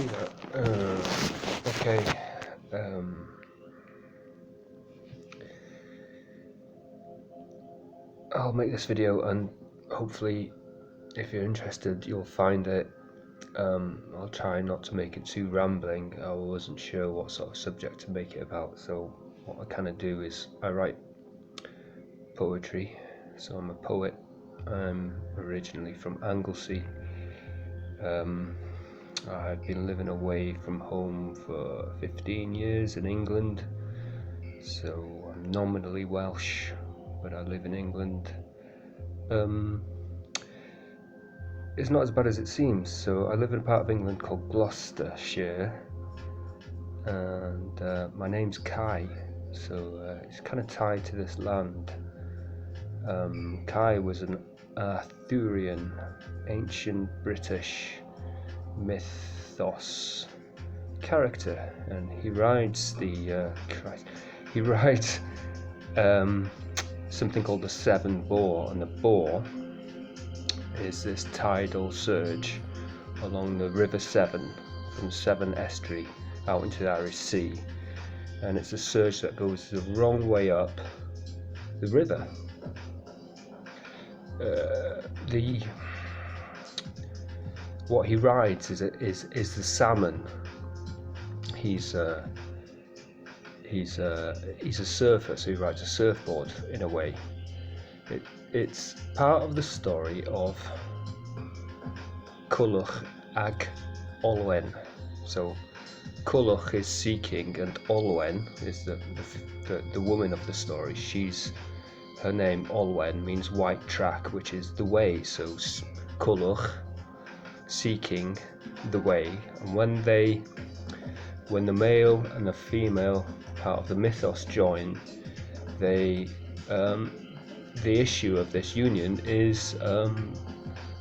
see that. Okay. I'll make this video, and hopefully, if you're interested, you'll find it. I'll try not to make it too rambling. I wasn't sure what sort of subject to make it about, so what I kind of do is I write poetry. So I'm a poet. I'm originally from Anglesey. I've been living away from home for 15 years in England, so I'm nominally Welsh, but I live in England. It's not as bad as it seems. So I live in a part of England called Gloucestershire, and my name's Kai, so it's kind of tied to this land. Kai was an Arthurian, ancient British mythos character, and he rides something called the Severn Boar, and the boar is this tidal surge along the River Severn from Severn Estuary out into the Irish Sea, and it's a surge that goes the wrong way up the river. What he rides is the salmon. He's a surfer, so he rides a surfboard in a way. It's part of the story of Culhwch ag Olwen. So Culhwch is seeking, and Olwen is the woman of the story. Her name Olwen means white track, which is the way. So Culhwch, seeking the way, and when the male and the female part of the mythos join, the issue of this union is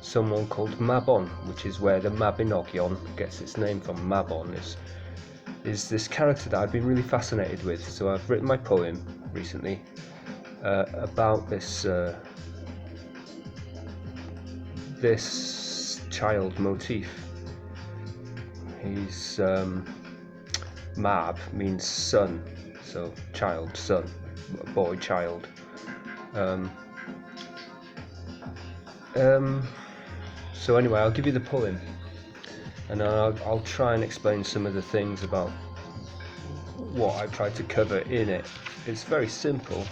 someone called Mabon, which is where the Mabinogion gets its name from. Mabon is this character that I've been really fascinated with, so I've written my poem recently about this child motif. He's Mab means son, so child, son, boy, child. So anyway, I'll give you the poem, and I'll try and explain some of the things about what I've tried to cover in it. It's very simple,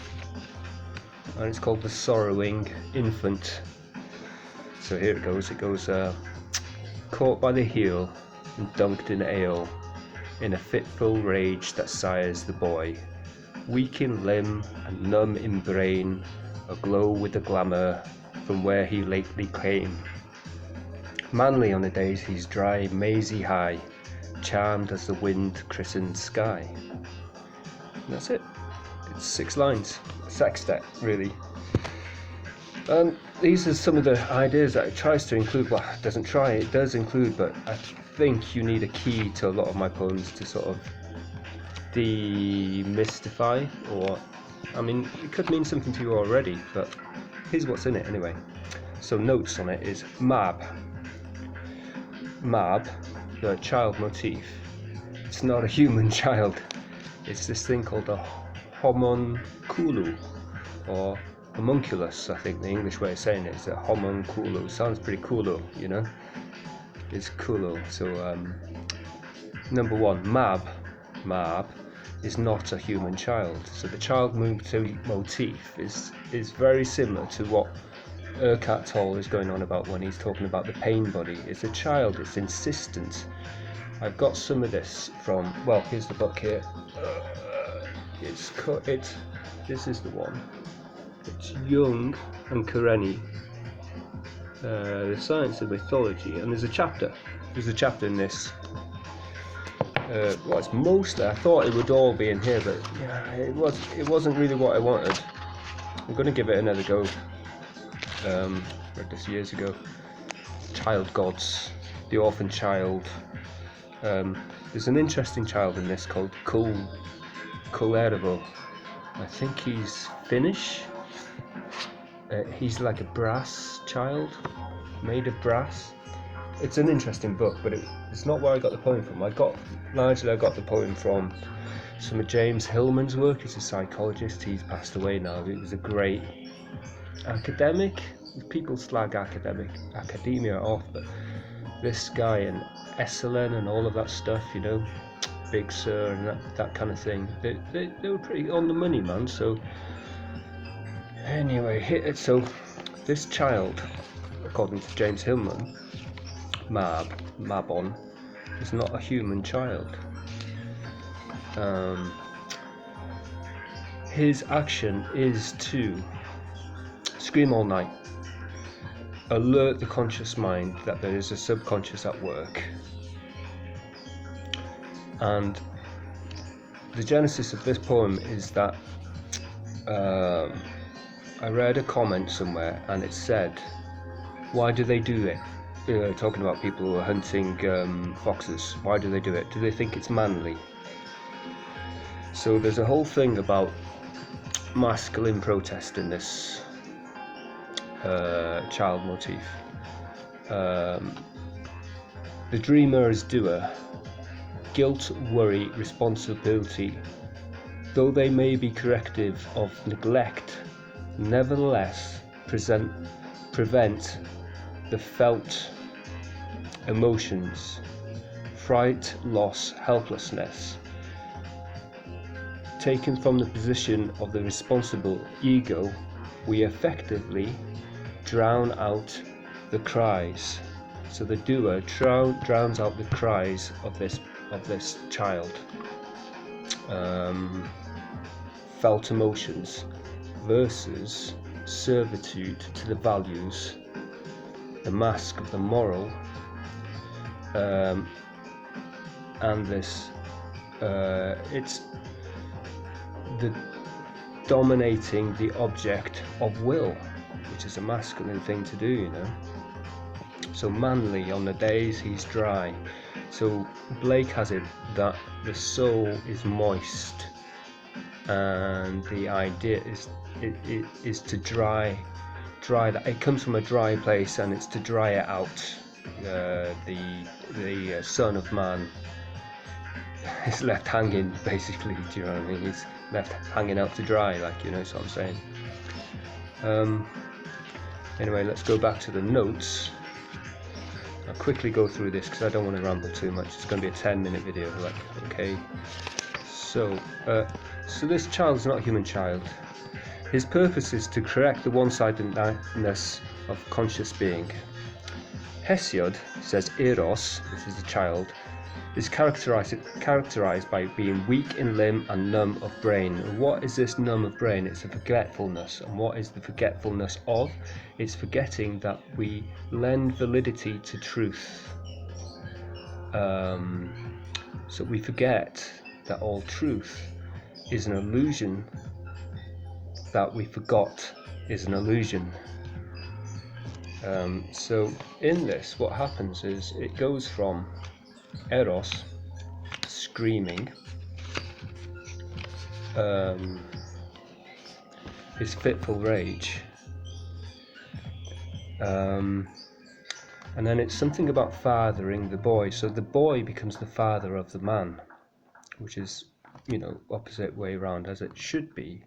and it's called The Sorrowing Infant. So here it goes. Caught by the heel and dunked in ale, in a fitful rage that sires the boy, weak in limb and numb in brain, aglow with the glamour from where he lately came. Manly on the daisies dry, mazy high, charmed as the wind christened sky. And that's it. It's 6 lines. Sextet, really. These are some of the ideas that it tries to include. Well, it doesn't try, it does include, but I think you need a key to a lot of my poems to sort of demystify, or, I mean, it could mean something to you already, but here's what's in it anyway. So notes on it is Mab, the child motif. It's not a human child. It's this thing called a homunculu, or homunculus, I think the English way of saying it is a homunculu. Sounds pretty coolo, you know? It's coolo. So number 1, Mab is not a human child. So the child motif is very similar to what Eckhart Tolle is going on about when he's talking about the pain body. It's a child, it's insistent. I've got some of this from, well, here's the book here. This is the one. It's Jung and Karenyi, The Science of Mythology, and there's a chapter in this. Well, it's mostly, I thought it would all be in here, but yeah, it wasn't really what I wanted. I'm going to give it another go. Read this years ago. Child gods, the orphan child. There's an interesting child in this called Kullervo. I think he's Finnish. He's like a brass child, made of brass. it's an interesting book, but it's not where I got the poem from. I got the poem from some of James Hillman's work. He's a psychologist. He's passed away now. He was a great academic. People slag academia off, but this guy and Esalen and all of that stuff, you know, Big Sur and that kind of thing, they were pretty on the money, man. So anyway, so this child, according to James Hillman, Mabon, is not a human child. His action is to scream all night, alert the conscious mind that there is a subconscious at work. And the genesis of this poem is that I read a comment somewhere and it said, why do they do it? Talking about people who are hunting foxes. Why do they do it? Do they think it's manly? So there's a whole thing about masculine protest in this child motif. The dreamer is doer. Guilt, worry, responsibility, though they may be corrective of neglect, nevertheless prevent the felt emotions, fright, loss, helplessness. Taken from the position of the responsible ego, we effectively drown out the cries. So the doer drowns out the cries of this child. Felt emotions versus servitude to the values, the mask of the moral, and this it's the dominating the object of will, which is a masculine thing to do, you know. So manly on the days he's dry. So Blake has it that the soul is moist, and the idea is to dry that. It comes from a dry place, and it's to dry it out. The Son of Man is left hanging, basically. Do you know what I mean? He's left hanging out to dry, like, you know, that's what I'm saying. Anyway, let's go back to the notes. I'll quickly go through this because I don't want to ramble too much. It's going to be a 10-minute video, like, okay. So this child is not a human child. His purpose is to correct the one-sidedness of conscious being. Hesiod says Eros, this is a child, is characterized by being weak in limb and numb of brain. And what is this numb of brain? It's a forgetfulness. And what is the forgetfulness of? It's forgetting that we lend validity to truth. So we forget that all truth is an illusion, that we forgot is an illusion. So in this, what happens is it goes from Eros screaming, his fitful rage, and then it's something about fathering the boy. So the boy becomes the father of the man, which is, you know, opposite way around as it should be.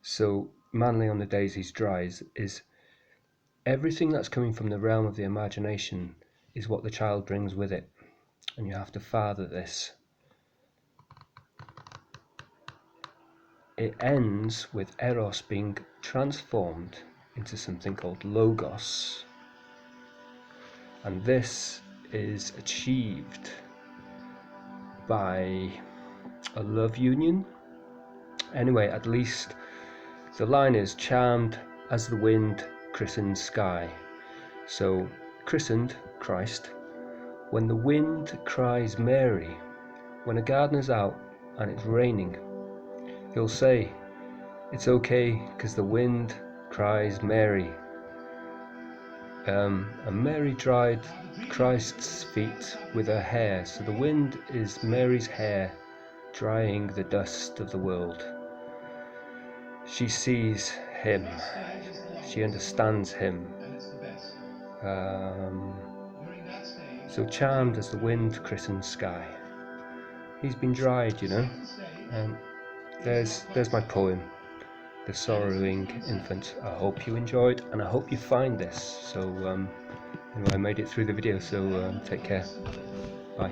So manly on the days he's dry is everything that's coming from the realm of the imagination is what the child brings with it, and you have to father this. It ends with Eros being transformed into something called Logos, and this is achieved by a love union. Anyway, at least the line is charmed as the wind christened sky. So christened, Christ, when the wind cries Mary, when a gardener's out and it's raining, he'll say, it's okay because the wind cries Mary. And Mary dried Christ's feet with her hair, so the wind is Mary's hair drying the dust of the world. She sees him, she understands him, So charmed as the wind christens sky. He's been dried, you know. And there's my poem, The Sorrowing Infant. I hope you enjoyed, and I hope you find this. So anyway, I made it through the video, so take care. Bye.